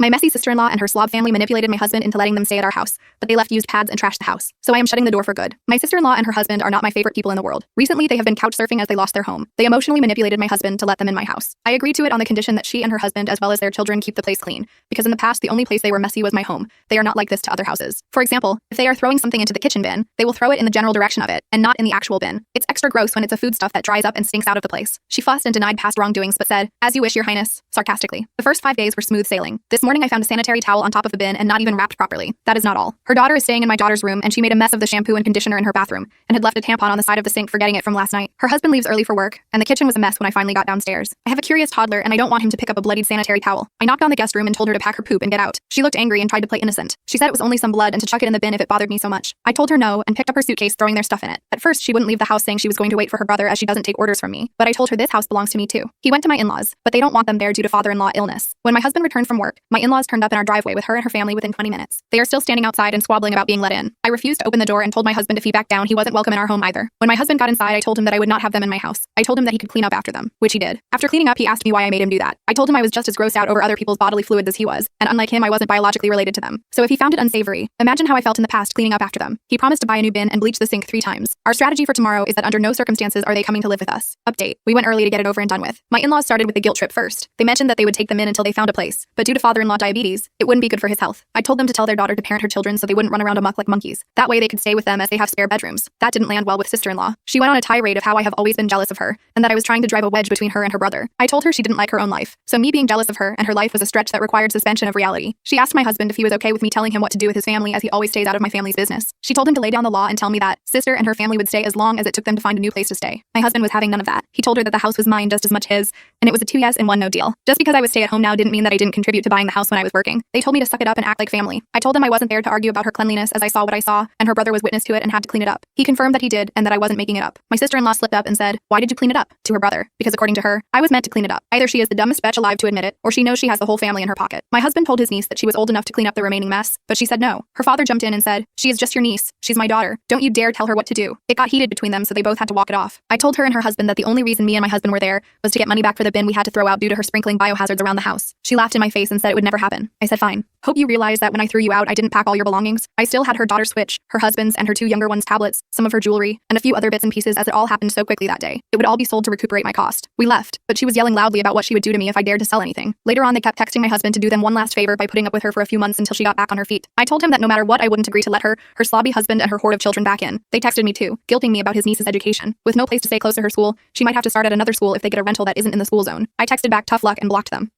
My messy sister-in-law and her slob family manipulated my husband into letting them stay at our house, but they left used pads and trashed the house. So I am shutting the door for good. My sister-in-law and her husband are not my favorite people in the world. Recently, they have been couch surfing as they lost their home. They emotionally manipulated my husband to let them in my house. I agreed to it on the condition that she and her husband, as well as their children, keep the place clean, because in the past, the only place they were messy was my home. They are not like this to other houses. For example, if they are throwing something into the kitchen bin, they will throw it in the general direction of it, and not in the actual bin. It's extra gross when it's a foodstuff that dries up and stinks out of the place. She fussed and denied past wrongdoings but said, "As you wish, Your Highness," sarcastically. The first 5 days were smooth sailing. This morning I found a sanitary towel on top of the bin and not even wrapped properly. That is not all. Her daughter is staying in my daughter's room and she made a mess of the shampoo and conditioner in her bathroom and had left a tampon on the side of the sink forgetting it from last night. Her husband leaves early for work and the kitchen was a mess when I finally got downstairs. I have a curious toddler and I don't want him to pick up a bloodied sanitary towel. I knocked on the guest room and told her to pack her poop and get out. She looked angry and tried to play innocent. She said it was only some blood and to chuck it in the bin if it bothered me so much. I told her no and picked up her suitcase throwing their stuff in it. At first she wouldn't leave the house saying she was going to wait for her brother as she doesn't take orders from me, but I told her this house belongs to me too. He went to my in-laws, but they don't want them there due to father-in-law illness. When my husband returned from work, my in-laws turned up in our driveway with her and her family within 20 minutes. They are still standing outside and squabbling about being let in. I refused to open the door and told my husband if he backed down he wasn't welcome in our home either. When my husband got inside, I told him that I would not have them in my house. I told him that he could clean up after them, which he did. After cleaning up, he asked me why I made him do that. I told him I was just as grossed out over other people's bodily fluids as he was, and unlike him, I wasn't biologically related to them. So if he found it unsavory, imagine how I felt in the past cleaning up after them. He promised to buy a new bin and bleach the sink 3 times. Our strategy for tomorrow is that under no circumstances are they coming to live with us. Update. We went early to get it over and done with. My in-laws started with the guilt trip first. They mentioned that they would take them in until they found a place, but due to father-in-law diabetes, it wouldn't be good for his health. I told them to tell their daughter to parent her children so they wouldn't run around amok like monkeys. That way they could stay with them as they have spare bedrooms. That didn't land well with sister-in-law. She went on a tirade of how I have always been jealous of her, and that I was trying to drive a wedge between her and her brother. I told her she didn't like her own life, so me being jealous of her and her life was a stretch that required suspension of reality. She asked my husband if he was okay with me telling him what to do with his family as he always stays out of my family's business. She told him to lay down the law and tell me that sister and her family would stay as long as it took them to find a new place to stay. My husband was having none of that. He told her that the house was mine just as much his, and it was a 2 yes and 1 no deal. Just because I was stay at home now didn't mean that I didn't contribute to buying the house when I was working. They told me to suck it up and act like family. I told them I wasn't there to argue about her cleanliness as I saw what I saw, and her brother was witness to it and had to clean it up. He confirmed that he did and that I wasn't making it up. My sister-in-law slipped up and said, "Why did you clean it up?" to her brother, because according to her, I was meant to clean it up. Either she is the dumbest bitch alive to admit it, or she knows she has the whole family in her pocket. My husband told his niece that she was old enough to clean up the remaining mess, but she said no. Her father jumped in and said, "She is just your niece. She's my daughter. Don't you dare tell her what to do." It got heated between them, so they both had to walk it off. I told her and her husband that the only reason me and my husband were there was to get money back for the bin we had to throw out due to her sprinkling biohazards around the house. She laughed in my face and said it would never happen. I said fine. Hope you realize that when I threw you out, I didn't pack all your belongings. I still had her daughter's Switch, her husband's and her 2 younger ones' tablets, some of her jewelry, and a few other bits and pieces as it all happened so quickly that day. It would all be sold to recuperate my cost. We left, but she was yelling loudly about what she would do to me if I dared to sell anything. Later on, they kept texting my husband to do them one last favor by putting up with her for a few months until she got back on her feet. I told him that no matter what, I wouldn't agree to let her slobby husband and her horde of children back in. They texted me too, guilting me about his niece's education. With no place to stay close to her school, she might have to start at another school if they get a rental that isn't in the school zone. I texted back tough luck and blocked them.